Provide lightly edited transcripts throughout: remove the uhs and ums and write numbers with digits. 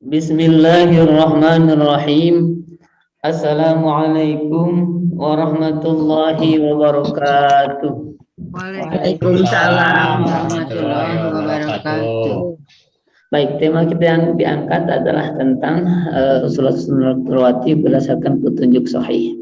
Bismillahirrahmanirrahim. Assalamualaikum warahmatullahi wabarakatuh. Waalaikumsalam warahmatullahi wabarakatuh. Baik, tema kita yang diangkat adalah tentang sholat sunat rawatib berdasarkan petunjuk sahih.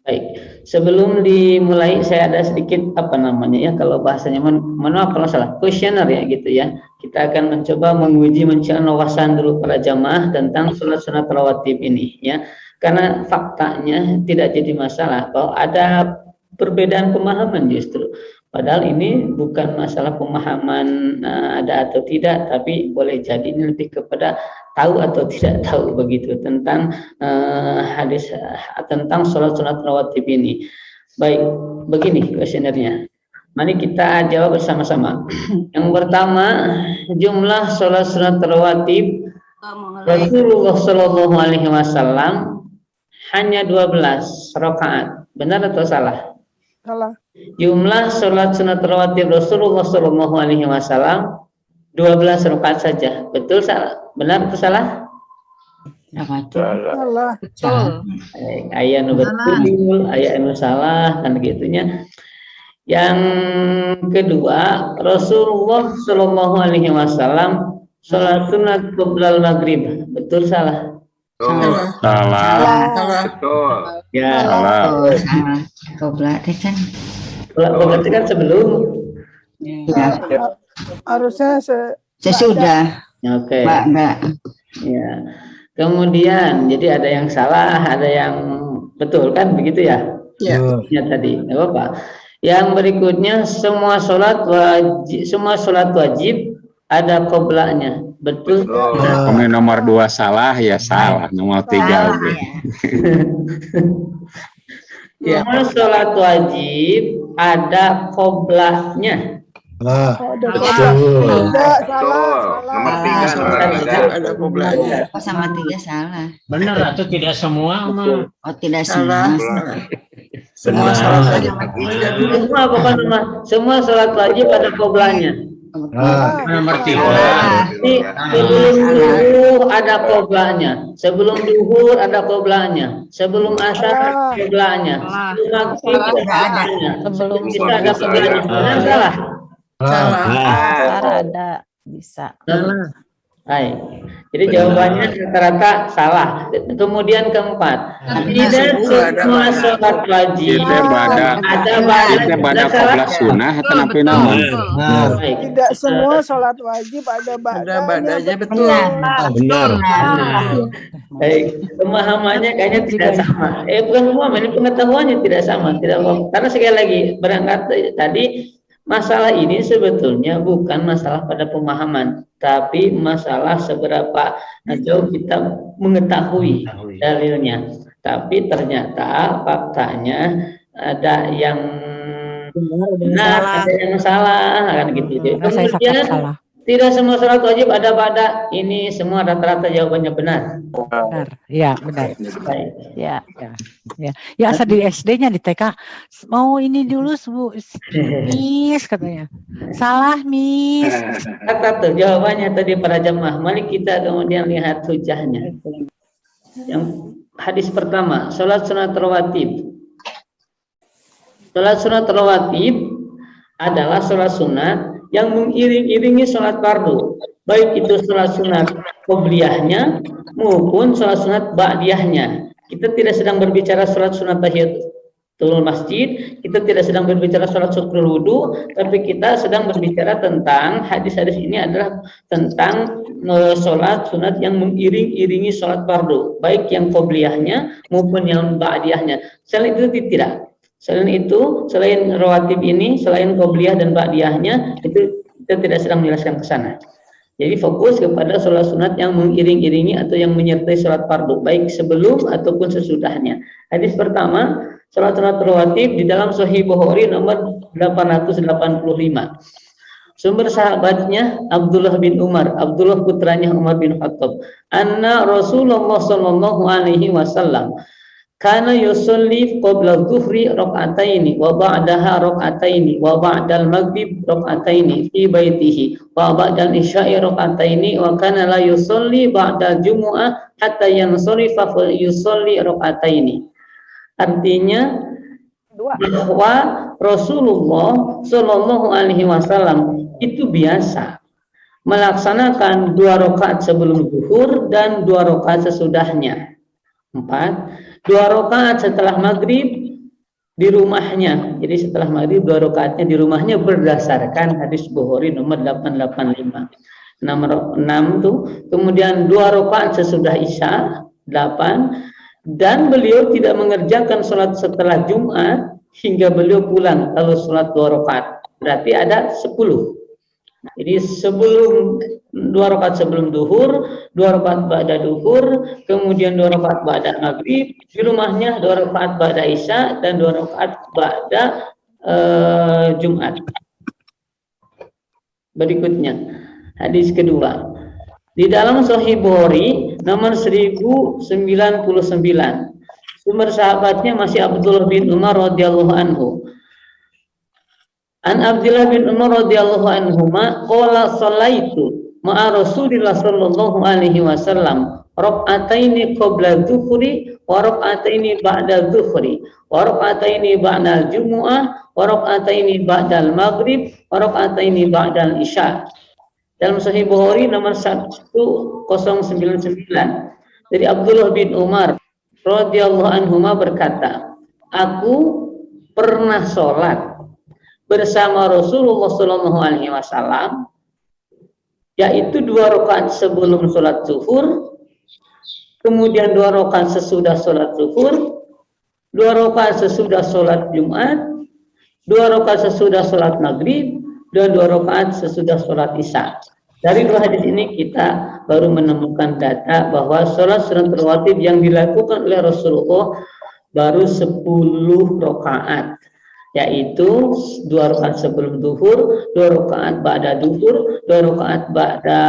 Baik, sebelum dimulai saya ada sedikit kalau bahasanya maaf kalau salah, kuesioner ya gitu ya. Kita akan mencoba menguji mencari wawasan dulu para jamaah tentang sholat sunat rawatib ini ya. Karena faktanya tidak jadi masalah kalau ada perbedaan pemahaman justru. Padahal ini bukan masalah pemahaman ada atau tidak, tapi boleh jadi ini lebih kepada tahu atau tidak tahu begitu tentang hadis tentang sholat sunat rawatib ini. Baik, begini kuesionernya. Mari kita jawab bersama-sama. Yang pertama, jumlah sholat sunat rawatib Rasulullah Shallallahu Alaihi Wasallam hanya 12 rakaat. Benar atau salah? Salah. Jumlah sholat sunat rawatib Rasulullah Shallallahu Alaihi Wasallam 12 rakaat saja. Betul salah? Benar atau salah? Salah. Ayat nu betul, ayat nu salah kan gitunya. Yang kedua, Rasulullah Shallallahu Alaihi Wasallam sholat sunat qoblal maghrib. Betul salah? Salah. Betul. Ya. Salah. Qoblat kan. Qoblat kan sebelum. Ya. Harusnya Sesudah. Oke. Enggak. Ya. Kemudian jadi ada yang salah, ada yang betul kan begitu ya? Iya. Ya tadi, enggak apa-apa. Yang berikutnya semua sholat wajib ada qoblanya. Betul. Kalau nomor 2 salah ya salah, nomor 3 oke. Ya, sholat wajib ada qoblanya. Tidak, salah. Nomor 3 ada qoblanya. Sama 3 salah. Benar atau tidak semua mah? Oh, tidak semua. Semua salah. Semua sholat wajib ada qoblanya. Nomor 3. Sebelum duhur ada qoblanya, sebelum duhur ada qoblanya, sebelum asar ada qoblanya, sebelum maghrib ada qoblanya, sebelum kita ada qoblanya. Benar salah? Salah ada bisa. Baik. Jadi jawabannya rata-rata salah. Kemudian keempat, tidak semua sholat wajib ada qoblas sunnah atau napi naon. Tidak semua sholat wajib ada badanya. Betul. Benar. Baik, pemahamannya kayaknya tidak sama. Bukan pemahaman, ini pengetahuannya tidak sama. Karena sekali lagi berangkat tadi, masalah ini sebetulnya bukan masalah pada pemahaman, tapi masalah seberapa jauh kita mengetahui dalilnya. Tapi ternyata faktanya ada yang benar, ada yang salah, kan gitu. Kemudian tidak semua sholat wajib ada pada ini, semua rata-rata jawabannya benar. Benar, ya benar. Baik. Ya. Ya asal di SD-nya di TK mau ini dulu Bu, Miss katanya. Salah Miss. Kata tuh jawabannya tadi para jemaah. Mari kita kemudian lihat hujahnya. Yang hadis pertama, sholat sunat rawatib. Sholat sunat rawatib adalah sholat sunat yang mengiring-iringi sholat fardu, baik itu sholat sunat qobliyahnya maupun sholat sunat ba'diyahnya. Kita tidak sedang berbicara sholat sunat tahiyatul masjid, kita tidak sedang berbicara sholat syukrul wudu, tapi kita sedang berbicara tentang hadis-hadis ini adalah tentang sholat sunat yang mengiring-iringi sholat fardu, baik yang qobliyahnya maupun yang ba'diyahnya. Selain itu tidak. Selain itu, selain rawatib ini, selain qobliyah dan ba'diyahnya, itu kita tidak sedang menjelaskan ke sana. Jadi fokus kepada sholat sunat yang mengiring-iringi atau yang menyertai sholat fardu, baik sebelum ataupun sesudahnya. Hadis pertama, sholat sunat rawatib di dalam Sahih Bukhari nomor 885. Sumber sahabatnya Abdullah bin Umar, Abdullah putranya Umar bin Khattab. Anna Rasulullah Sallallahu Alaihi Wasallam kana yusolli qabla dhuhri raka'ataini wa ba'daha raka'ataini wa ba'dal maghrib raka'ataini fi baitihi wa ba'dal isya'i raka'ataini wa kana la yusolli ba'dal jumu'ah hatta yansarifa fa yusolli raka'ataini. Artinya bahwa Rasulullah Shallallahu Alaihi Wasallam itu biasa melaksanakan 2 rakaat sebelum zuhur dan 2 rakaat sesudahnya. 4, 2 rakaat setelah maghrib di rumahnya. Jadi setelah maghrib 2 rakaatnya di rumahnya berdasarkan hadis Bukhari nomor 885. Nomor 6 tuh. Kemudian 2 rakaat sesudah isya 8, dan beliau tidak mengerjakan sholat setelah Jumat hingga beliau pulang lalu sholat 2 rakaat. Berarti ada 10. Jadi sebelum 2 rakaat sebelum duhur, 2 rakaat ba'da duhur, kemudian 2 rakaat ba'da maghrib, di rumahnya 2 rakaat ba'da isya dan 2 rakaat ba'da Jumat. Berikutnya, hadis kedua. Di dalam Sahih Bukhari nomor 1099. Sumber sahabatnya masih Abdullah bin Umar radhiyallahu anhu. An Abdullah bin Umar radhiyallahu anhuma qala shallaitu ma'a Rasulillah sallallahu alaihi wasallam rak'ataini qabla dhuhri wa rak'ataini ba'da dhuhri wa rak'ataini ba'da jumu'ah wa rak'ataini ba'da maghrib wa rak'ataini ba'da isya. Dalam Sahih Bukhari nomor 1099 dari Abdullah bin Umar radhiyallahu anhuma berkata, aku pernah sholat bersama Rasulullah Shallallahu Alaihi Wasallam, yaitu 2 rakaat sebelum sholat zuhur, kemudian 2 rakaat sesudah sholat zuhur, 2 rakaat sesudah sholat Jumat, 2 rakaat sesudah sholat maghrib, dan 2 rakaat sesudah sholat isya. Dari 2 hadis ini kita baru menemukan data bahwa sholat sunat rawatib yang dilakukan oleh Rasulullah baru 10 rakaat. Yaitu 2 rakaat sebelum duhur, 2 rakaat ba'da duhur, 2 rakaat ba'da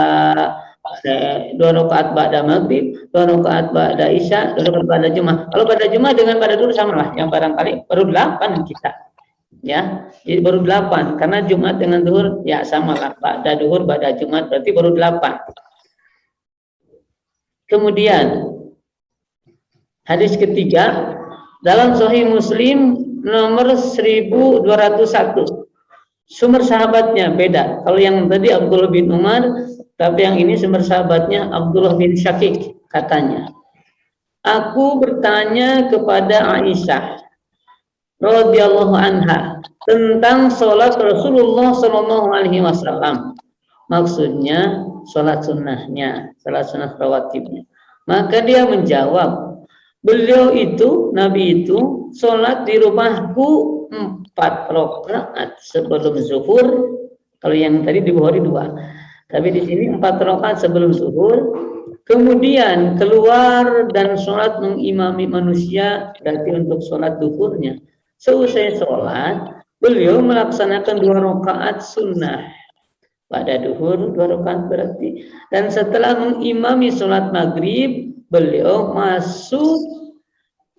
maghrib, 2 rakaat ba'da isya, 2 rakaat ba'da Jumat. Kalau ba'da Jumat dengan ba'da duhur sama lah, yang barangkali baru 8 kita. Ya, jadi baru 8 karena Jumat dengan duhur ya sama lah, ba'da duhur, ba'da Jumat berarti baru 8. Kemudian hadis ketiga dalam Sahih Muslim nomor 1201. Sumber sahabatnya beda. Kalau yang tadi Abdullah bin Umar, tapi yang ini sumber sahabatnya Abdullah bin Syakik. Katanya, aku bertanya kepada Aisyah radhiyallahu anha tentang sholat Rasulullah Shallallahu Alaihi Wasallam. Maksudnya sholat sunnahnya, sholat sunnah rawatibnya. Maka dia menjawab, beliau itu, Nabi itu sholat di rumahku 4 rakaat sebelum zuhur. Kalau yang tadi di Bukhari 2, tapi di sini 4 rakaat sebelum zuhur. Kemudian keluar dan sholat mengimami manusia, berarti untuk sholat duhurnya. Seusai sholat, beliau melaksanakan 2 rakaat sunnah. Pada duhur 2 rakaat berarti. Dan setelah mengimami sholat maghrib, beliau masuk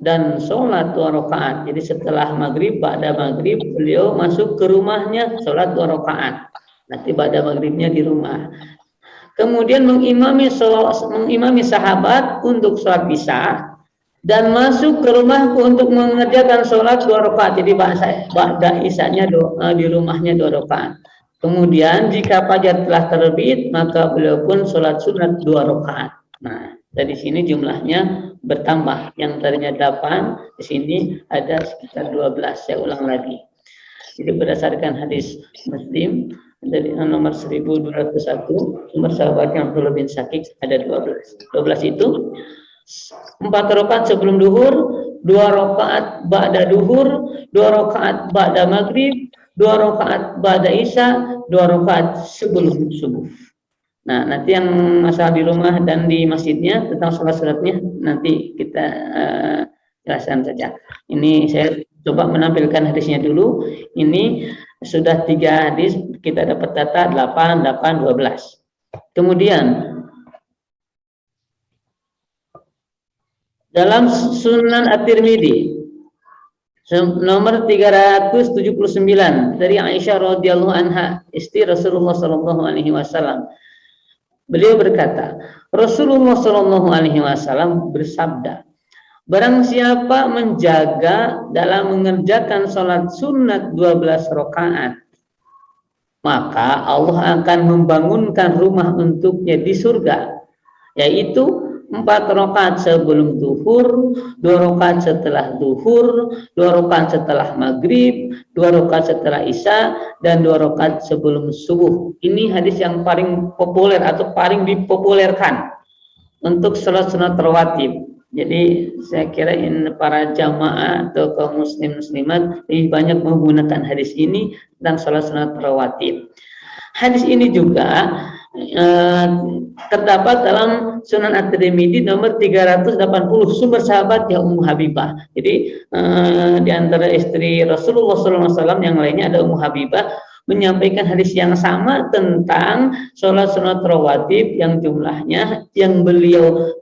dan sholat 2 rakaat. Jadi setelah maghrib, pada maghrib beliau masuk ke rumahnya, sholat 2 rakaat. Nanti pada maghribnya di rumah. Kemudian mengimami sahabat untuk sholat isya dan masuk ke rumahku untuk mengerjakan sholat 2 rakaat. Jadi pada isyanya di rumahnya 2 rakaat. Kemudian jika fajar telah terbit, maka beliau pun sholat sunat 2 rakaat. Nah, dari sini jumlahnya bertambah, yang tadinya 8 di sini ada sekitar 12. Saya ulang lagi. Jadi berdasarkan hadis Muslim dari nomor 1201, sumber sahabatnya Abdullah bin Syakik ada 12. 12 itu 4 rakaat sebelum duhur, 2 rakaat ba'da duhur, 2 rakaat ba'da maghrib, 2 rakaat ba'da isya, 2 rakaat sebelum subuh. Nah, nanti yang masalah di rumah dan di masjidnya tentang sholat-sholatnya nanti kita jelaskan saja. Ini saya coba menampilkan hadisnya dulu. Ini sudah 3 hadis, kita dapat data 8, 8, 12. Kemudian dalam Sunan At-Tirmidzi nomor 379 dari Aisyah radhiyallahu anha, istri Rasulullah sallallahu alaihi wasallam. Beliau berkata, Rasulullah sallallahu alaihi wasallam bersabda, barang siapa menjaga dalam mengerjakan sholat sunat 12 rakaat, maka Allah akan membangunkan rumah untuknya di surga, yaitu 4 rakaat sebelum duhur, 2 rakaat setelah duhur, 2 rakaat setelah maghrib, 2 rakaat setelah isya, dan 2 rakaat sebelum subuh. Ini hadis yang paling populer atau paling dipopulerkan untuk sholat sunat rawatib. Jadi saya kira ini para jamaah atau kaum muslim muslimat lebih banyak menggunakan hadis ini tentang sholat sunat rawatib. Hadis ini juga terdapat dalam Sunan At-Tirmidzi nomor 380, sumber sahabat ya Ummu Habibah. Jadi di antara istri Rasulullah SAW yang lainnya ada Ummu Habibah menyampaikan hadis yang sama tentang sholat sunat rawatib yang jumlahnya yang beliau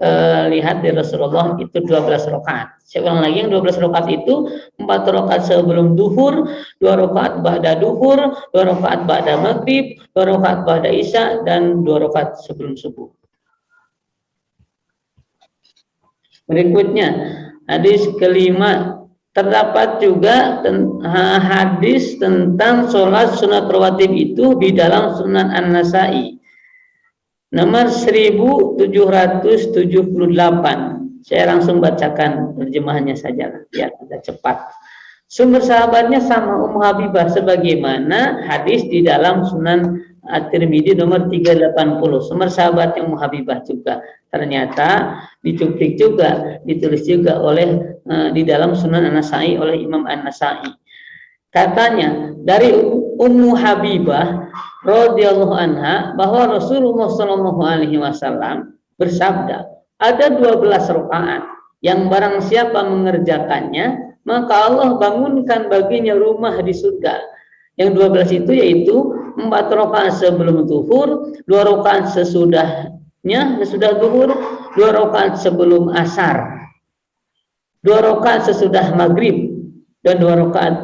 lihat dari Rasulullah itu 12 rakaat. Saya ulang lagi, yang 12 rakaat itu 4 rakaat sebelum duhur, 2 rakaat ba'da duhur, 2 rakaat ba'da maghrib, 2 rakaat ba'da isya, dan 2 rakaat sebelum subuh. Berikutnya, hadis kelima, terdapat juga hadis tentang sholat sunat rawatib itu di dalam Sunan An-Nasai nomor 1778. Saya langsung bacakan terjemahannya saja ya, agak cepat. Sumber sahabatnya sama Ummu Habibah sebagaimana hadis di dalam Sunan At-Tirmidzi nomor 380. Sumber sahabatnya Ummu Habibah juga ternyata dicuplik juga, ditulis juga oleh di dalam Sunan An-Nasai oleh Imam An-Nasai. Katanya dari Ummu Habibah radhiyallahu anha bahwa Rasulullah sallallahu alaihi wasallam bersabda, ada 12 rakaat yang barang siapa mengerjakannya maka Allah bangunkan baginya rumah di surga. Yang 12 itu yaitu 4 rakaat sebelum zuhur, 2 rakaat sesudahnya sesudah zuhur, 2 rakaat sebelum asar, 2 rakaat sesudah maghrib, dan 2 rakaat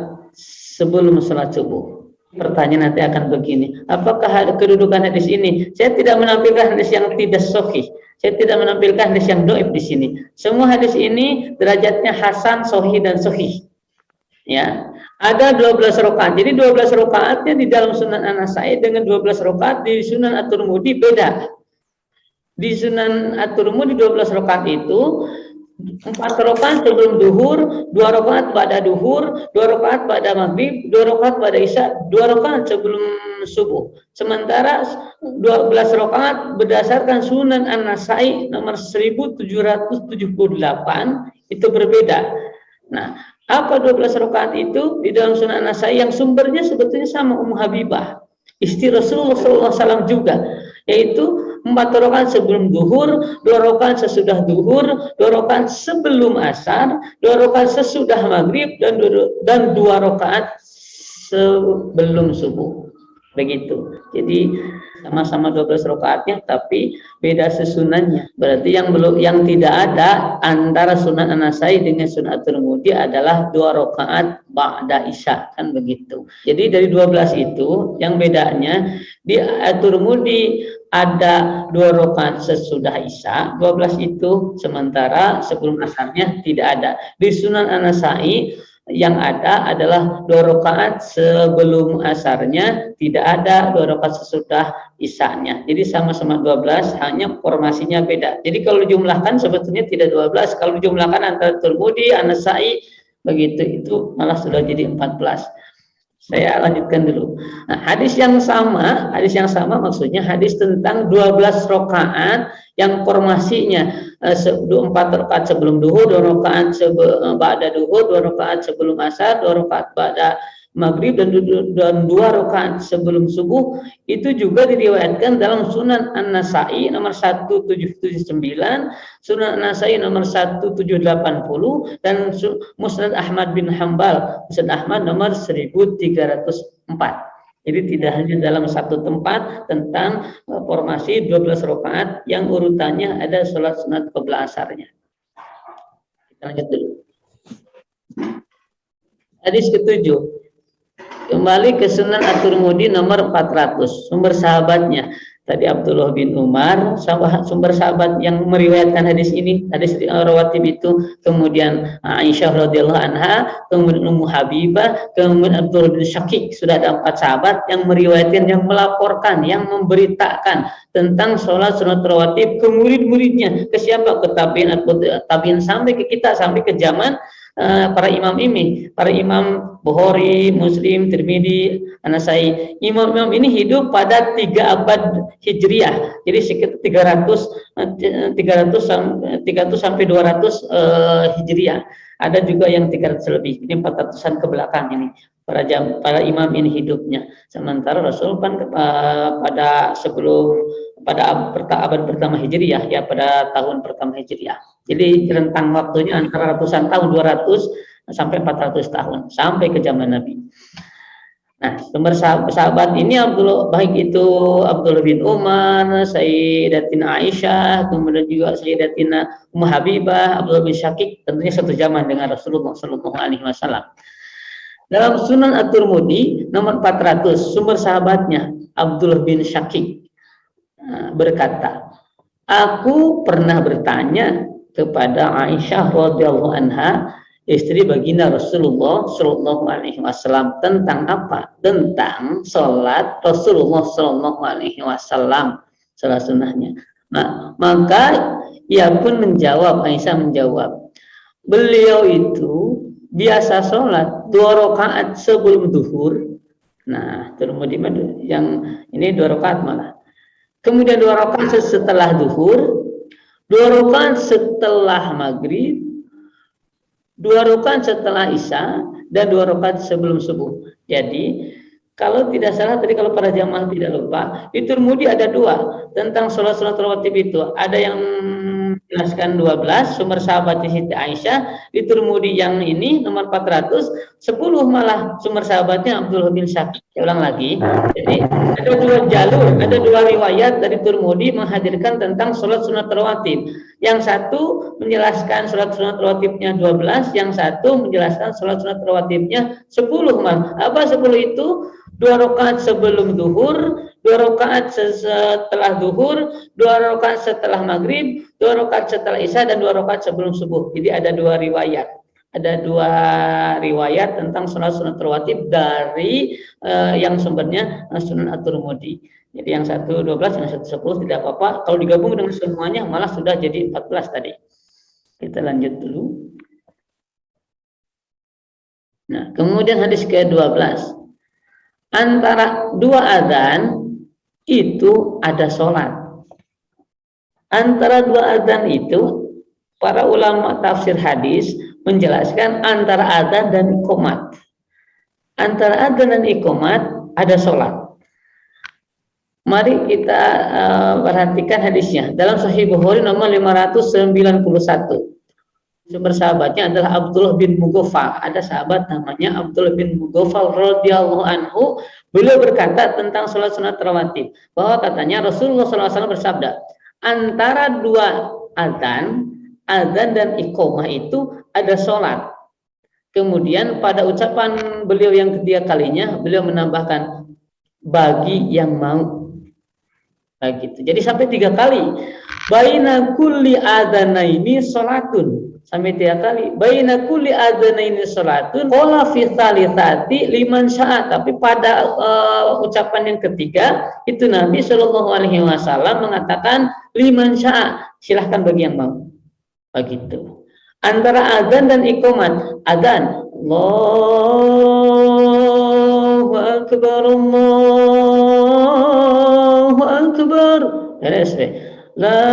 sebelum salat subuh. Pertanyaan nanti akan begini, apakah kedudukan hadis ini? Saya tidak menampilkan hadis yang tidak sahih, saya tidak menampilkan hadis yang dhaif di sini. Semua hadis ini derajatnya hasan, sahih, dan sahih. Ya, ada 12 rakaat. Jadi 12 rakaatnya di dalam Sunan An-Nasai dengan 12 rakaat di Sunan At-Tirmidzi beda. Di Sunan At-Tirmidzi 12 rakaat itu 4 rakaat sebelum duhur, 2 rakaat pada duhur, 2 rakaat pada maghrib, 2 rakaat pada isya, 2 rakaat sebelum subuh. Sementara 12 rakaat berdasarkan Sunan An-Nasai nomor 1778 itu berbeda. Nah, apa 12 rakaat itu di dalam Sunan An-Nasai yang sumbernya sebetulnya sama Ummu Habibah, istri Rasulullah SAW juga, yaitu 4 rakaat sebelum duhur, 2 rakaat sesudah duhur, 2 rakaat sebelum asar, 2 rakaat sesudah maghrib, dan 2 rakaat sebelum subuh. Begitu. Jadi sama-sama 12 rakaatnya tapi beda sesunannya. Berarti yang tidak ada antara Sunan An-Nasai dengan Sunan At-Tirmidzi adalah 2 rakaat ba'da isya, kan begitu. Jadi dari 12 itu yang bedanya di At-Tirmidzi ada 2 rakaat sesudah isya, 12 itu sementara sebelum asarnya tidak ada. Di Sunan An-Nasai yang ada adalah 2 rakaat sebelum asarnya, tidak ada 2 rakaat sesudah isyanya. Jadi sama-sama 12, hanya formasinya beda. Jadi kalau dijumlahkan sebetulnya tidak 12, kalau dijumlahkan antara Tirmidzi, An-Nasai begitu itu malah sudah jadi 14. Saya lanjutkan dulu. Nah, hadis yang sama maksudnya hadis tentang 12 rakaat yang formasinya 4 rakaat sebelum duhur, 2 rakaat ba'da duhur, 2 rakaat sebelum asar, 2 rakaat ba'da maghrib, dan 2 rakaat sebelum subuh. Itu juga diriwayatkan dalam Sunan An-Nasai nomor 1779, Sunan An-Nasai nomor 1780, dan Musnad Ahmad bin Hanbal, Musnad Ahmad nomor 1304. Jadi tidak hanya dalam satu tempat tentang formasi 12 rakaat yang urutannya ada sholat sunat qabla asarnya. Lanjut dulu. Hadis ketujuh. Kembali ke Sunan At-Tirmidzi nomor 400. Sumber sahabatnya tadi Abdullah bin Umar, sumber sahabat yang meriwayatkan hadis ini, hadis rawatib itu, kemudian Aisyah radhiyallahu anha, kemudian Ummu Habibah, kemudian Abdullah bin Syakik. Sudah ada 4 sahabat yang meriwayatkan, yang melaporkan, yang memberitakan tentang sholat sunat rawatib ke murid-muridnya, ke siapa? Ke tabiin sampai ke kita, sampai ke zaman para imam ini, para imam Bukhari, Muslim, Tirmidzi, An-Nasai. Imam-imam ini hidup pada 3 abad Hijriah. Jadi sekitar 300 sampai 200 Hijriah. Ada juga yang 300 lebih. Ini 400-an ke belakang ini. Para imam ini hidupnya. Sementara Rasul kan pada abad pertama Hijriah, ya, pada tahun pertama Hijriah. Jadi rentang waktunya antara ratusan tahun, 200 sampai 400 tahun, sampai ke zaman Nabi. Nah, sumber sahabat ini baik itu Abdullah bin Umar, Sayyidatina Aisyah, kemudian juga Sayyidatina Ummu Habibah, Abdullah bin Syakik, tentunya satu zaman dengan Rasulullah Shallallahu Alaihi Wasallam. Dalam Sunan At-Tirmidzi nomor 400, sumber sahabatnya Abdullah bin Syakik berkata, aku pernah bertanya kepada Aisyah radhiyallahu anha, istri baginda Rasulullah Shallallahu Alaihi Wasallam, tentang apa? Tentang sholat Rasulullah Shallallahu Alaihi Wasallam, sholat sunnahnya. Nah, maka ia pun menjawab, Aisyah menjawab, beliau itu biasa sholat 2 rakaat sebelum duhur. Nah, kemudian yang ini 2 rakaat malah. Kemudian 2 rakaat setelah duhur, 2 rakaat setelah maghrib, 2 rakaat setelah isya, dan 2 rakaat sebelum subuh. Jadi kalau tidak salah tadi, kalau para jamaah tidak lupa, di Tirmidzi ada 2 tentang sholat rawatib itu. Ada yang menjelaskan 12, sumber sahabatnya Siti Aisyah. Di Tirmidzi yang ini nomor 400, 10 malah sumber sahabatnya Abdullah bin Syakik. Saya ulang lagi. Jadi ada 2 jalur, ada 2 riwayat dari Tirmidzi menghadirkan tentang sholat sunat rawatib. Yang satu menjelaskan sholat sunat rawatibnya 12, yang satu menjelaskan sholat sunat rawatibnya 10 malah. Apa 10 itu? 2 rakaat sebelum duhur, 2 rakaat setelah duhur, 2 rakaat setelah maghrib, 2 rakaat setelah isya, dan 2 rakaat sebelum subuh. Jadi ada 2 riwayat. Ada 2 riwayat tentang sholat sunat rawatib dari yang sumbernya Sunan At-Tirmidzi. Jadi yang satu 12, yang satu 10 tidak apa-apa. Kalau digabung dengan semuanya malah sudah jadi 14 tadi. Kita lanjut dulu. Nah, kemudian hadis ke-12. Antara 2 adzan itu ada sholat. Antara 2 adzan itu para ulama tafsir hadis menjelaskan antara adzan dan iqamat. Antara adzan dan iqamat ada sholat. Mari kita perhatikan hadisnya dalam Sahih Bukhari nomor 591. Sumber sahabatnya adalah Abdullah bin Mughaffal. Ada sahabat namanya Abdullah bin Mughaffal radhiyallahu anhu. Beliau berkata tentang sholat sunat rawatib, bahwa katanya Rasulullah SAW bersabda, antara 2 adzan dan iqamah itu ada sholat. Kemudian pada ucapan beliau yang ketiga kalinya, beliau menambahkan bagi yang mau. Begitu. Jadi sampai 3 kali. Baina kulli adzanaini sholatun. Sampai 3 kali. Baina kulli adzanaini sholatun. Qala fi tsalitsati liman syaa. Tapi pada ucapan yang ketiga itu Nabi Shallallahu Alaihi Wasallam mengatakan liman syaa. Silahkan bagi yang mau. Begitu. Antara adzan dan iqamat. Adzan, Allahu Akbar, Allahu Akbar. La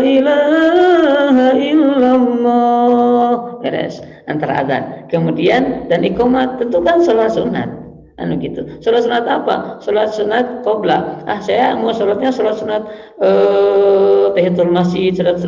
ilaha illallah. Beres. Antara adzan kemudian dan iqamat tentu kan sholat sunat. Gitu. Sholat sunat apa? Sholat sunat qobla. Saya mau sholatnya sholat sunat tahiyatul masjid, sholat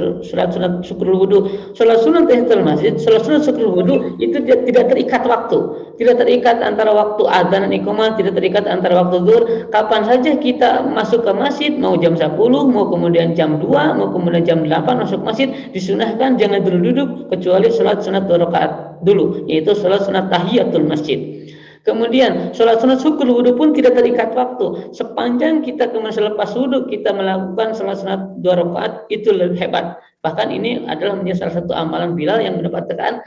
sunat syukrul wudu. Sholat sunat tahiyatul masjid, sholat sunat syukrul wudu itu tidak terikat waktu. Tidak terikat antara waktu adzan dan iqamah, tidak terikat antara waktu zuhur. Kapan saja kita masuk ke masjid, mau jam 10, mau kemudian jam 2, mau kemudian jam 8 masuk masjid, disunahkan jangan duduk kecuali sholat sunat 2 rakaat dulu, yaitu sholat sunat tahiyatul masjid. Kemudian sholat sunat syukur wudhu pun tidak terikat waktu. Sepanjang kita kemudian selepas wudhu kita melakukan sholat sunat 2 rakaat, itu lebih hebat. Bahkan ini adalah menjadi salah satu amalan Bilal yang mendapatkan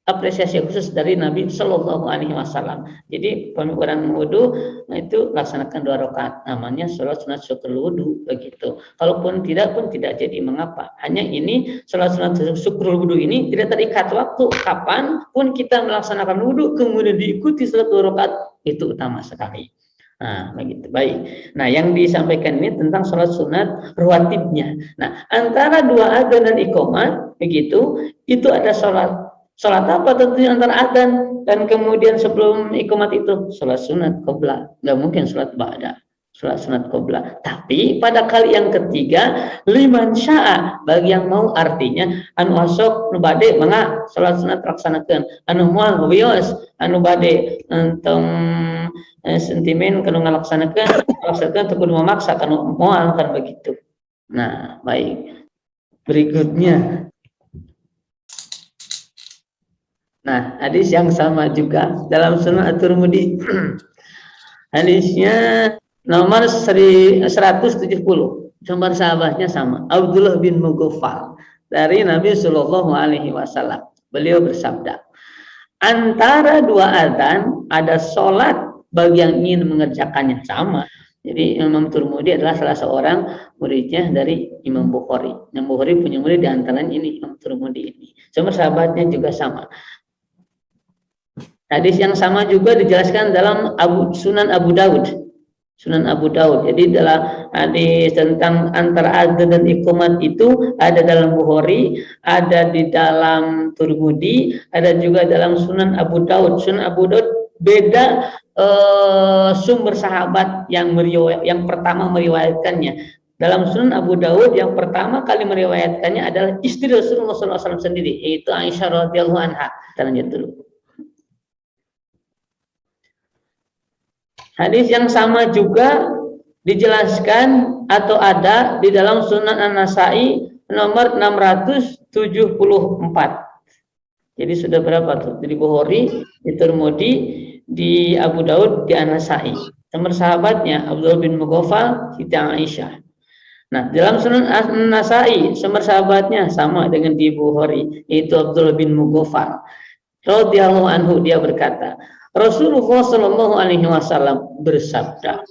apresiasi khusus dari Nabi Shallallahu Alaihi Wasallam. Jadi orang wudhu itu laksanakan 2 rakaat, namanya sholat sunat syukur wudhu begitu. Kalaupun tidak pun tidak jadi mengapa. Hanya ini sholat sunat syukur wudhu ini tidak terikat waktu. Kapan pun kita melaksanakan wudhu kemudian diikuti sholat 2 rakaat, itu utama sekali. Nah, begitu. Baik. Nah, yang disampaikan ini tentang sholat sunat rawatibnya. Nah, antara 2 adzan dan iqamah begitu, itu ada sholat apa? Tentunya antara adzan dan kemudian sebelum iqamat itu sholat sunat qobla. Nggak mungkin sholat ba'da, sholat sunat qobla. Tapi pada kali yang ketiga, liman sya'a, bagi yang mau, artinya anu asok nu bade mangga sholat sunat laksanakeun, anu moal wios, anu bade entong sentimen kanu ngalaksanakeun teu kudu memaksa kanu moal kan begitu. Nah, baik. Berikutnya, nah, hadis yang sama juga dalam Sunan At-Tirmidzi. Hadisnya nomor 170. Nomor sahabatnya sama, Abdullah bin Mughaffal dari Nabi Shallallahu Alaihi Wasallam. Beliau bersabda, antara 2 adzan ada sholat bagi yang ingin mengerjakannya, sama. Jadi Imam Tirmidzi adalah salah seorang muridnya dari Imam Bukhari. Imam Bukhari punya murid di antaranya ini Imam Tirmidzi ini. Sama sahabatnya juga sama. Hadis yang sama juga dijelaskan dalam Sunan Abu Daud. Sunan Abu Daud. Jadi dalam hadis tentang antara adzan dan iqamat itu ada dalam Bukhari, ada di dalam Tirmidzi, ada juga dalam Sunan Abu Daud. Sunan Abu Daud beda sumber sahabat yang pertama meriwayatkannya. Dalam Sunan Abu Daud yang pertama kali meriwayatkannya adalah istri Rasulullah SAW sendiri, yaitu Aisyah radhiyallahu anha. Kita lanjut dulu. Hadis yang sama juga dijelaskan atau ada di dalam Sunan An-Nasa'i nomor 674. Jadi sudah berapa tuh? Di Bukhari, di Tirmidzi, di Abu Daud, di An-Nasa'i. Nomor sahabatnya Abdullah bin Mughaffal, Siti Aisyah. Nah, dalam Sunan An-Nasa'i nomor sahabatnya sama dengan di Bukhari, yaitu Abdullah bin Mughaffal radhiyallahu anhu, dia berkata, Rasulullah Shallallahu Alaihi Wasallam bersabda,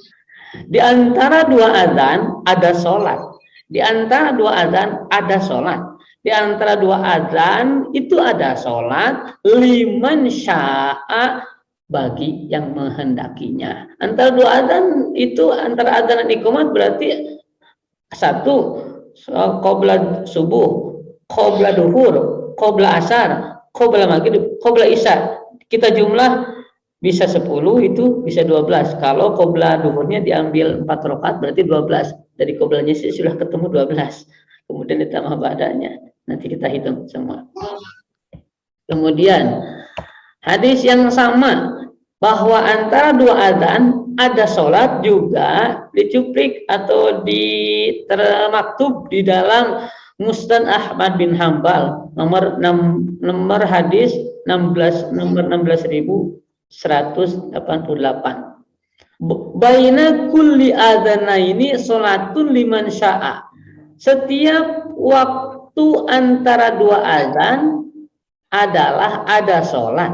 di antara 2 adzan ada sholat, di antara 2 adzan ada sholat, di antara 2 adzan itu ada sholat, liman sya'a, bagi yang menghendakinya. Antara 2 adzan itu, antara adzan dan iqamat berarti 1 qobla subuh, qobla duhur, qobla asar, qobla maghrib, qobla isya. Kita jumlah bisa 10, itu bisa 12. Kalau qobla duhurnya diambil 4 rakaat berarti 12. Dari qoblanya sudah ketemu 12. Kemudian ditambah ba'danya. Nanti kita hitung semua. Kemudian hadis yang sama bahwa antara 2 adzan ada sholat juga dicuplik atau termaktub di dalam Musnad Ahmad bin Hambal nomor hadis 16.188. Baina kulli adzanaini sholatun liman sya'a. Setiap waktu antara 2 adzan adalah ada sholat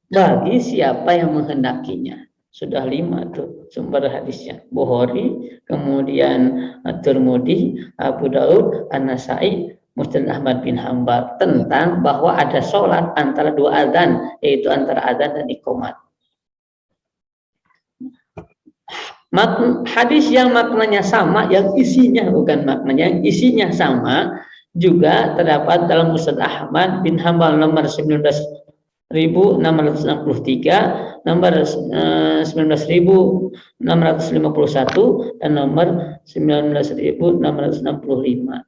bagi siapa yang menghendakinya. Sudah 5 tuh sumber hadisnya. Bukhari, kemudian Tirmidzi, Abu Daud, An-Nasa'i, Musnad Ahmad bin Hambal tentang bahwa ada sholat antara 2 adzan, yaitu antara adzan dan iqamat. Hadis yang maknanya sama, yang isinya bukan maknanya, yang isinya sama juga terdapat dalam Musnad Ahmad bin Hambal nomor 19.663, nomor 19.651, dan nomor 19.665.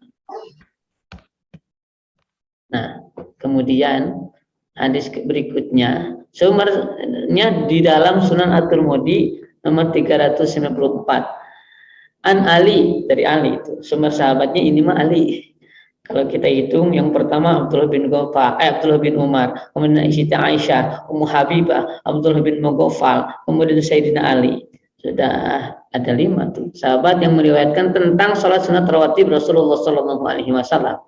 Nah, kemudian hadis berikutnya, sumbernya di dalam Sunan At-Tirmidzi nomor 394. An Ali, dari Ali itu. Sumber sahabatnya ini mah Ali. Kalau kita hitung, yang pertama Abdullah bin Umar, kemudian Siti Aisyah, Ummu Habibah, Abdullah bin Mughaffal, kemudian Sayyidina Ali. Sudah ada 5 tuh sahabat yang meriwayatkan tentang salat sunat rawatib Rasulullah sallallahu alaihi wasallam.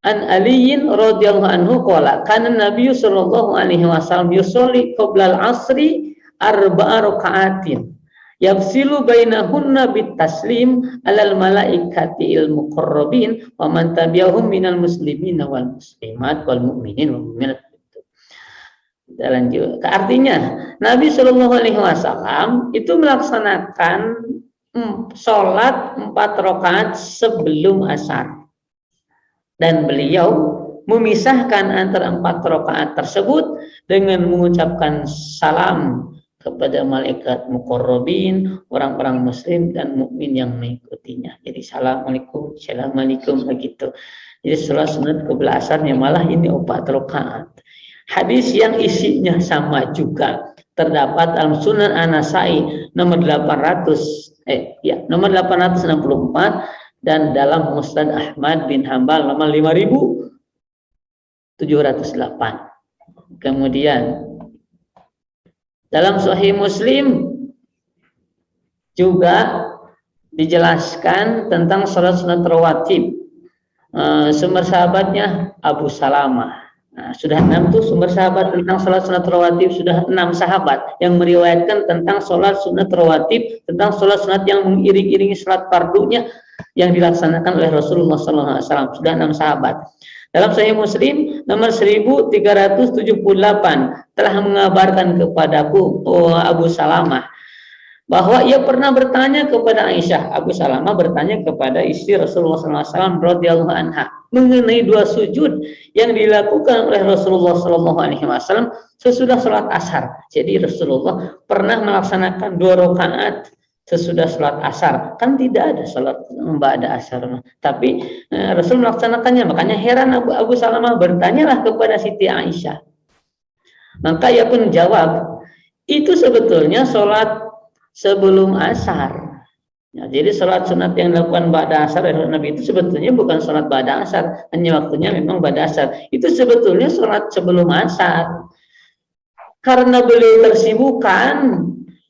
An Aliyin radhiyallahu anhu qala kana Nabi sallallahu alaihi wasallam yusolli qabla al-'asri 4 raka'atin yafsilu bainahunna bitaslim 'alal malaikati il muqarrabin wa man tabi'ahum minal muslimin wal muslimat wal mu'minin wal mu'minat. Kita lanjut. Artinya Nabi sallallahu alaihi wasallam itu melaksanakan sholat 4 rakaat sebelum asar. Dan beliau memisahkan antara 4 rakaat tersebut dengan mengucapkan salam kepada malaikat muqarrabin, orang-orang muslim dan mukmin yang mengikutinya. Jadi assalamualaikum, assalamualaikum begitu. Jadi salat sunat qabla asarnya malah ini 4 rakaat. Hadis yang isinya sama juga terdapat dalam Sunan An-Nasa'i nomor 864 dan dalam Musnad Ahmad bin Hambal nomor 5708. Kemudian dalam Sahih Muslim juga dijelaskan tentang salat sunat rawatib. Sumber sahabatnya Abu Salamah. Nah, sudah 6 tuh sumber sahabat tentang salat sunat rawatib, sudah 6 sahabat yang meriwayatkan tentang salat sunat rawatib, tentang salat sunat yang mengiring-iringi salat fardunya yang dilaksanakan oleh Rasulullah SAW. Sudah 6 sahabat. Dalam Sahih Muslim nomor 1378 telah mengabarkan kepadaku Abu Salamah bahwa ia pernah bertanya kepada Aisyah. Abu Salamah bertanya kepada istri Rasulullah SAW radhiyallahu anha mengenai 2 sujud yang dilakukan oleh Rasulullah SAW sesudah sholat asar. Jadi Rasulullah pernah melaksanakan 2 rakaat sesudah sholat asar. Kan tidak ada sholat ba'da asar, tapi Rasul melaksanakannya. Makanya heran Abu Salamah, bertanyalah kepada Siti Aisyah. Maka ia pun jawab, itu sebetulnya sholat sebelum asar. Ya, jadi sholat sunat yang dilakukan ba'da asar oleh Nabi itu sebetulnya bukan sholat ba'da asar, hanya waktunya memang ba'da asar. Itu sebetulnya sholat sebelum asar. Karena beliau tersibukkan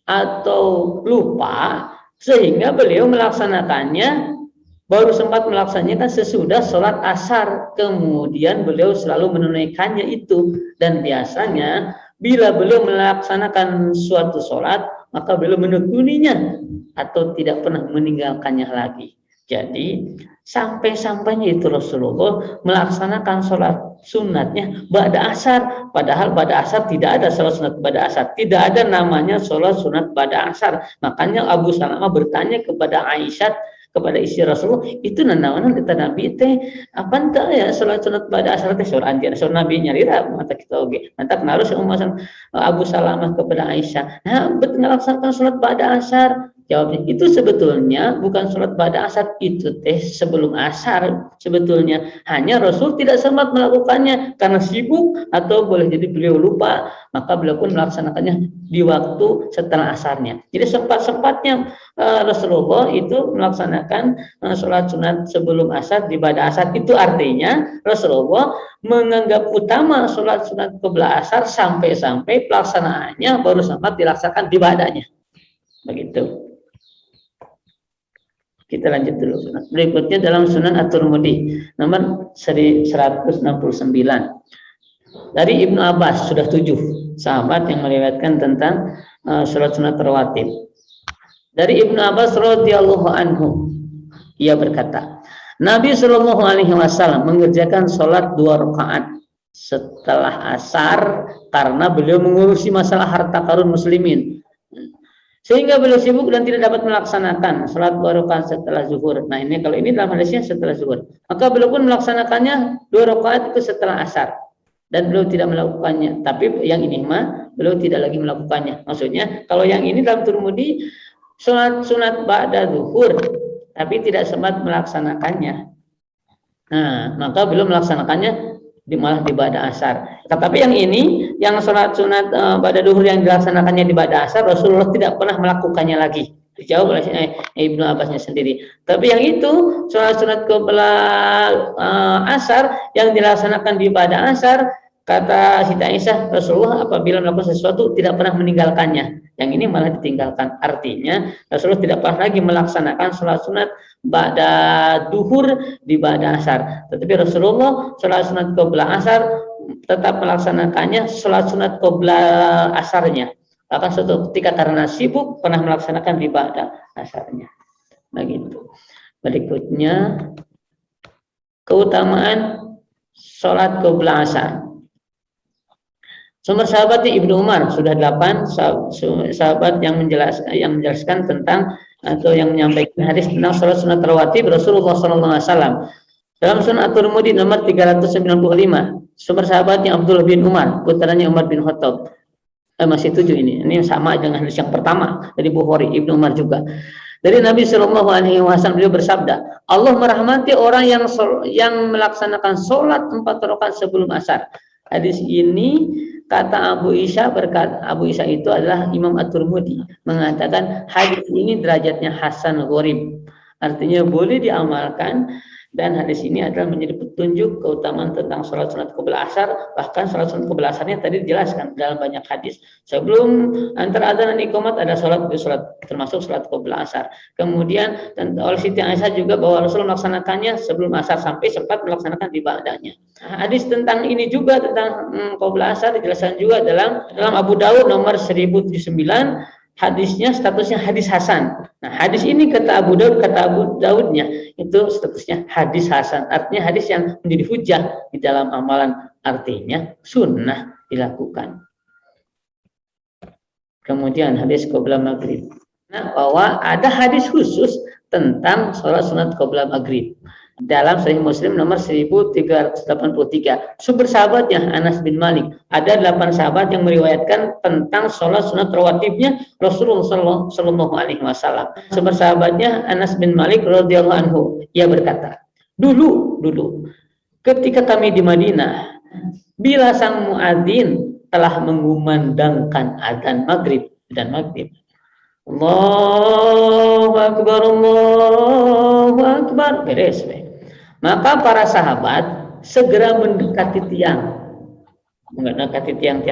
atau lupa sehingga beliau melaksanakannya, baru sempat melaksanakannya sesudah sholat asar. Kemudian beliau selalu menunaikannya itu, dan biasanya bila beliau melaksanakan suatu sholat maka beliau menekuninya atau tidak pernah meninggalkannya lagi. Jadi sampai-sampainya itu Rasulullah melaksanakan sholat sunatnya ba'da asar, padahal ba'da asar tidak ada sholat sunat ba'da asar, tidak ada namanya sholat sunat ba'da asar. Makanya Abu Salamah bertanya kepada Aisyah, kepada istri Rasulullah, itu nanawanan kita Nabi teh apa entah ya sholat sunat ba'da asar teh surah anjir surah Nabi nyarira mata kita oge. Mantap narus Abu Salamah kepada Aisyah, nah betul melaksanakan sholat ba'da asar. Jawabnya, itu sebetulnya bukan sholat ba'da asar, itu teh sebelum asar sebetulnya. Hanya Rasul tidak sempat melakukannya karena sibuk atau boleh jadi beliau lupa, maka beliau pun melaksanakannya di waktu setelah asarnya. Jadi sempat-sempatnya Rasulullah itu melaksanakan sholat sunat sebelum asar di ba'da asar. Itu artinya Rasulullah menganggap utama sholat sunat qabla asar sampai-sampai pelaksanaannya baru sempat dilaksanakan di ba'danya. Begitu. Kita lanjut dulu. Berikutnya dalam Sunan At-Tirmidzi nomor 1169 dari Ibnu Abbas, sudah 7 sahabat yang meriwayatkan tentang sholat sunat rawatib. Dari Ibnu Abbas radhiyallahu anhu, ia berkata, Nabi Shallallahu alaihi wasallam mengerjakan sholat 2 rakaat setelah asar karena beliau mengurusi masalah harta karun muslimin, sehingga beliau sibuk dan tidak dapat melaksanakan sholat 2 rakaat setelah zuhur. Nah ini kalau ini dalam hadisnya setelah zuhur, maka beliau pun melaksanakannya 2 rakaat itu setelah asar. dan beliau tidak melakukannya. Tapi yang ini mah beliau tidak lagi melakukannya. Maksudnya kalau yang ini dalam Tirmidzi sholat sunat ba'da zuhur tapi tidak sempat melaksanakannya. Nah, maka beliau melaksanakannya malah di ba'da asar. Tetapi yang ini, yang sholat sunat ba'da zuhur yang dilaksanakannya di ba'da asar, Rasulullah tidak pernah melakukannya lagi. Dijawab oleh Ibnu Abbasnya sendiri. Tapi yang itu sholat sunat qabla asar yang dilaksanakan di ba'da asar, kata Siti Aisyah, Rasulullah apabila melakukan sesuatu tidak pernah meninggalkannya. Yang ini malah ditinggalkan. Artinya Rasulullah tidak pernah lagi melaksanakan sholat sunat ba'da duhur di ba'da asar. Tetapi Rasulullah sholat sunat qabla asar tetap melaksanakannya sholat sunat qabla asarnya. Bahkan suatu ketika karena sibuk pernah melaksanakan di ba'da asarnya. Nah gitu. Berikutnya keutamaan sholat qabla asar. Sumber sahabatnya Ibnu Umar, sudah 8 sahabat yang menjelaskan tentang atau yang menyampaikan hadis tentang sholat sunat rawatib Rasulullah SAW. Dalam Sunan At-Tirmidzi nomor 395, sumber sahabatnya Abdullah bin Umar, putranya Umar bin Khattab. Masih 7 ini sama dengan hadis yang pertama dari Bukhari, Ibnu Umar juga. Dari Nabi Shallallahu Alaihi Wasallam beliau bersabda, Allah merahmati orang yang melaksanakan sholat 4 rakaat sebelum asar. Hadis ini kata Abu Isa itu adalah Imam At-Tirmidzi mengatakan hadis ini derajatnya hasan gharib, artinya boleh diamalkan, dan hadis ini adalah menjadi petunjuk keutamaan tentang sholat sunat qabla asar. Bahkan sholat sunat qabla asarnya tadi dijelaskan dalam banyak hadis. Sebelum antara adzan dan iqamat ada sholat termasuk sholat qabla asar. Kemudian dan oleh Siti Aisyah juga bahwa Rasul melaksanakannya sebelum asar sampai sempat melaksanakan di ba'danya. Hadis tentang ini juga tentang qabla asar dijelaskan juga dalam Abu Dawud nomor 1079. Hadisnya statusnya hadis hasan. Nah, hadis ini kata Abu Daudnya itu statusnya hadis hasan. Artinya hadis yang menjadi hujah di dalam amalan. Artinya sunnah dilakukan. Kemudian hadis qabla maghrib. Nah, bahwa ada hadis khusus tentang sholat sunat qabla maghrib. Dalam Sahih Muslim nomor 1383. Sumber sahabatnya Anas bin Malik. Ada 8 sahabat yang meriwayatkan tentang sholat sunat rawatibnya Rasulullah Shallallahu Alaihi Wasallam. Sumber sahabatnya Anas bin Malik radhiyallahu anhu. Ia berkata, dulu ketika kami di Madinah, bila sang muadzin telah mengumandangkan adzan maghrib dan maghrib, Allahu Akbar, Allahu Akbar, beres. Maka para sahabat segera mendekati tiang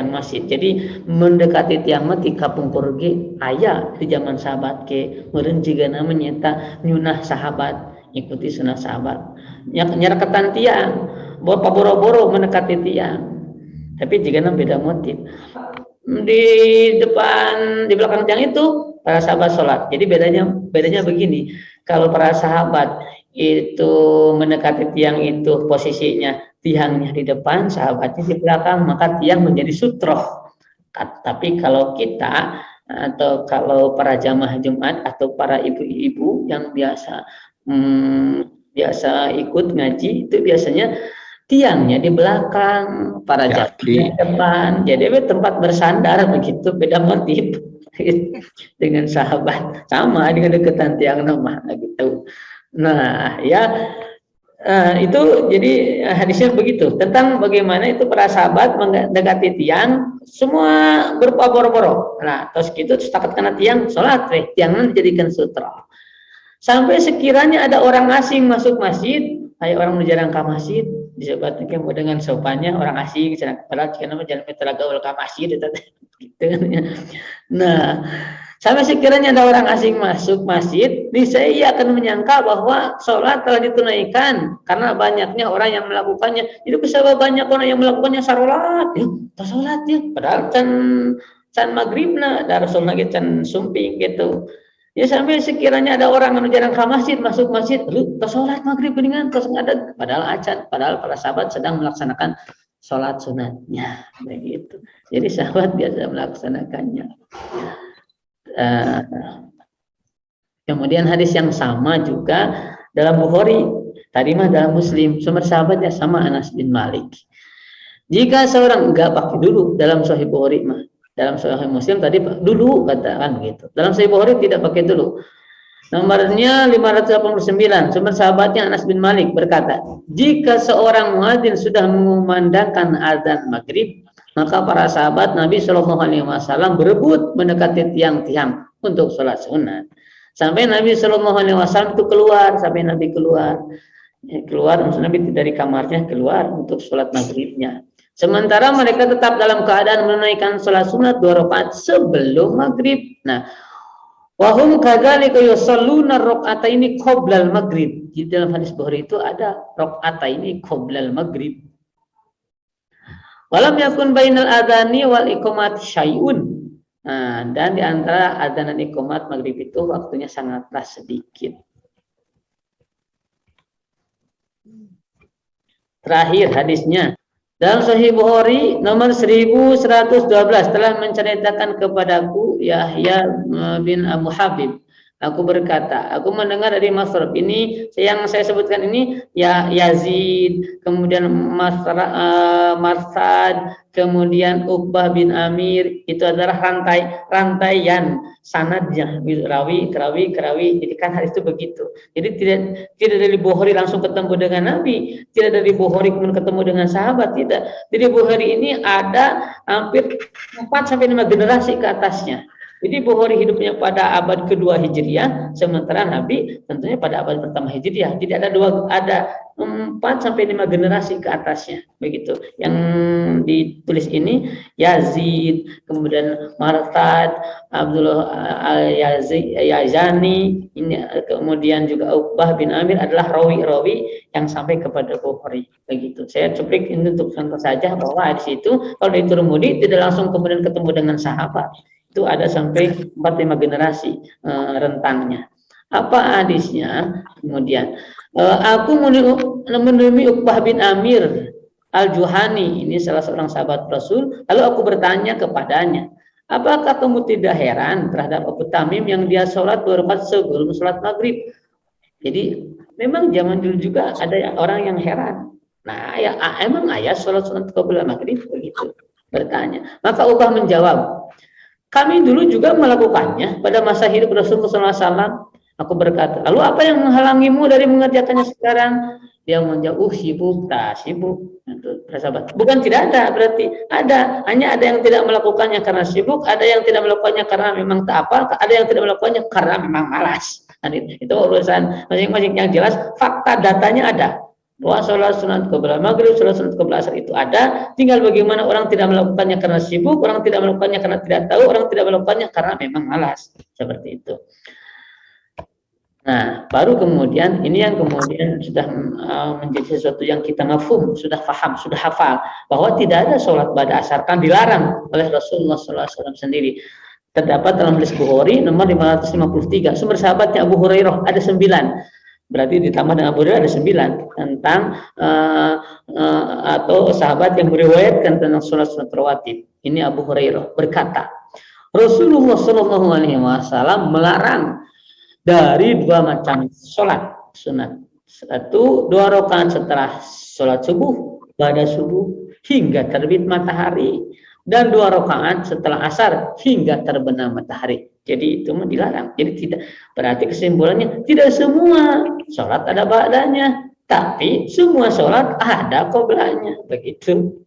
masjid. Jadi mendekati tiang mati kapung pergi ayah di zaman sahabat ke meureun jiga namanya nyata nyunah sahabat, ikuti sunnah sahabat. Nyareketan tiang, boro-boro mendekati tiang. Tapi jika beda motif. Di belakang tiang itu para sahabat sholat. Jadi bedanya begini. Kalau para sahabat itu mendekati tiang itu posisinya tiangnya di depan, sahabatnya di belakang, maka tiang menjadi sutroh. Tapi kalau kita atau kalau para jamaah Jumat atau para ibu-ibu yang biasa ikut ngaji itu biasanya tiangnya di belakang, para jamaah di depan. Jadi tempat bersandar begitu, beda motif dengan sahabat, sama dengan deketan tiang nama gitu. Nah, ya itu jadi hadisnya begitu tentang bagaimana itu para sahabat mendekati tiang semua berupa boro-boro. Nah, terus gitu setakat kena tiang sholat, tiangnya dijadikan sutra. Sampai sekiranya ada orang asing masuk masjid, kayak orang jarang ke masjid, disebutnya dengan sopannya orang asing, padahal jika nama jangan teragaul ke masjid gitu. Nah, sampai sekiranya ada orang asing masuk masjid, niscaya akan menyangka bahwa sholat telah ditunaikan karena banyaknya orang yang melakukannya. Jadi bisa banyak orang yang melakukannya sarolat, ya, sholat ya. Padahal can maghribna, dar Rasulullah can sumping gitu. Ya sampai sekiranya ada orang yang jarang ke masjid masuk masjid, lu sholat maghrib dengan terus ngadat, padahal acan, padahal para sahabat sedang melaksanakan sholat sunatnya, begitu. Jadi sahabat biasa melaksanakannya. Kemudian hadis yang sama juga dalam Bukhari, tadi mah dalam Muslim, sumber sahabatnya sama Anas bin Malik. Jika seorang enggak pakai dulu dalam Sahih Bukhari mah, dalam Sahih Muslim tadi dulu katakan gitu. Dalam Sahih Bukhari tidak pakai dulu. Nomornya 589. Sumber sahabatnya Anas bin Malik berkata, jika seorang muadzin sudah mengumandangkan azan maghrib, maka para sahabat Nabi Shallallahu Alaihi Wasallam berebut mendekati tiang-tiang untuk sholat sunat. Sampai Nabi Shallallahu Alaihi Wasallam itu keluar, sampai Nabi keluar, maksudnya Nabi dari kamarnya keluar untuk sholat maghribnya. Sementara mereka tetap dalam keadaan menunaikan sholat sunat 2 rakaat sebelum maghrib. Nah, wahum kadzalika yusalluna raka'ataini qoblal maghrib. Di dalam hadis Bukhari itu ada raka'ataini qoblal maghrib. Walam yakun bainal adzani wal iqamati syai'un. Nah, dan di antara adzan dan iqamat maghrib itu waktunya sangatlah sedikit. Terakhir hadisnya dalam Sahih Bukhari nomor 1112 telah menceritakan kepadaku Yahya bin Abu Habib. Aku berkata, aku mendengar dari Masrab ini yang saya sebutkan ini ya Yazid, kemudian Marsad, kemudian Uqbah bin Amir, itu adalah rantaian sanadnya, rawi. Jadi kan hadis itu begitu. Jadi tidak dari Bukhari langsung ketemu dengan Nabi, tidak dari Bukhari kemudian ketemu dengan sahabat, tidak. Jadi Bukhari ini ada hampir 4 sampai 5 generasi ke atasnya. Jadi Bukhari hidupnya pada abad kedua Hijriah, sementara Nabi tentunya pada abad pertama Hijriah. Jadi ada 4 sampai 5 generasi ke atasnya, begitu. Yang ditulis ini Yazid, kemudian Marsad, Abdullah Yazani, ini kemudian juga Uqbah bin Amir adalah rawi-rawi yang sampai kepada Bukhari, begitu. Saya cuplik ini untuk contoh saja bahwa di situ kalau di Tirmidzi tidak langsung kemudian ketemu dengan sahabat. Itu ada sampai 4-5 generasi rentangnya. Apa hadisnya? Kemudian aku menemui Uqbah bin Amir Al-Juhani, ini salah seorang sahabat Rasul. Lalu aku bertanya kepadanya, apakah kamu tidak heran terhadap Abu Tamim yang dia sholat 2 rakaat sebelum sholat maghrib? Jadi memang zaman dulu juga ada orang yang heran. Nah, ya emang ayah sholat qabla maghrib begitu? Bertanya. Maka Uqbah menjawab, kami dulu juga melakukannya pada masa hidup Rasulullah SAW. Aku berkata, lalu apa yang menghalangimu dari mengerjakannya sekarang? Dia menjawab, sibuk. Bukan tidak ada, berarti ada. Hanya ada yang tidak melakukannya karena sibuk, ada yang tidak melakukannya karena memang tak apa, ada yang tidak melakukannya karena memang malas. Dan itu urusan masing-masing. Yang jelas, fakta datanya ada. Bahwa sholat sunat qabla maghrib, sholat sunat qabla asar itu ada. Tinggal bagaimana orang tidak melakukannya karena sibuk, orang tidak melakukannya karena tidak tahu, orang tidak melakukannya karena memang malas. Seperti itu. Nah, baru kemudian ini yang kemudian sudah menjadi sesuatu yang kita mafhum, sudah paham, sudah hafal bahwa tidak ada sholat ba'da asar, kan dilarang oleh Rasulullah SAW sendiri. Terdapat dalam hadis Bukhari nomor 553. Sumber sahabatnya Abu Hurairah ada 9. Berarti ditambah dengan Abu Hurairah ada 9 tentang atau sahabat yang meriwayatkan tentang sunat-sunat rawatib. Ini Abu Hurairah berkata, Rasulullah Shallallahu Alaihi Wasallam melarang dari 2 macam sholat sunat. 1, 2 rakaat setelah sholat subuh, pada subuh hingga terbit matahari, dan 2 rakaat setelah asar hingga terbenam matahari. Jadi itu dilarang. Jadi tidak, berarti kesimpulannya tidak semua sholat ada ba'danya, tapi semua sholat ada qoblanya, begitu.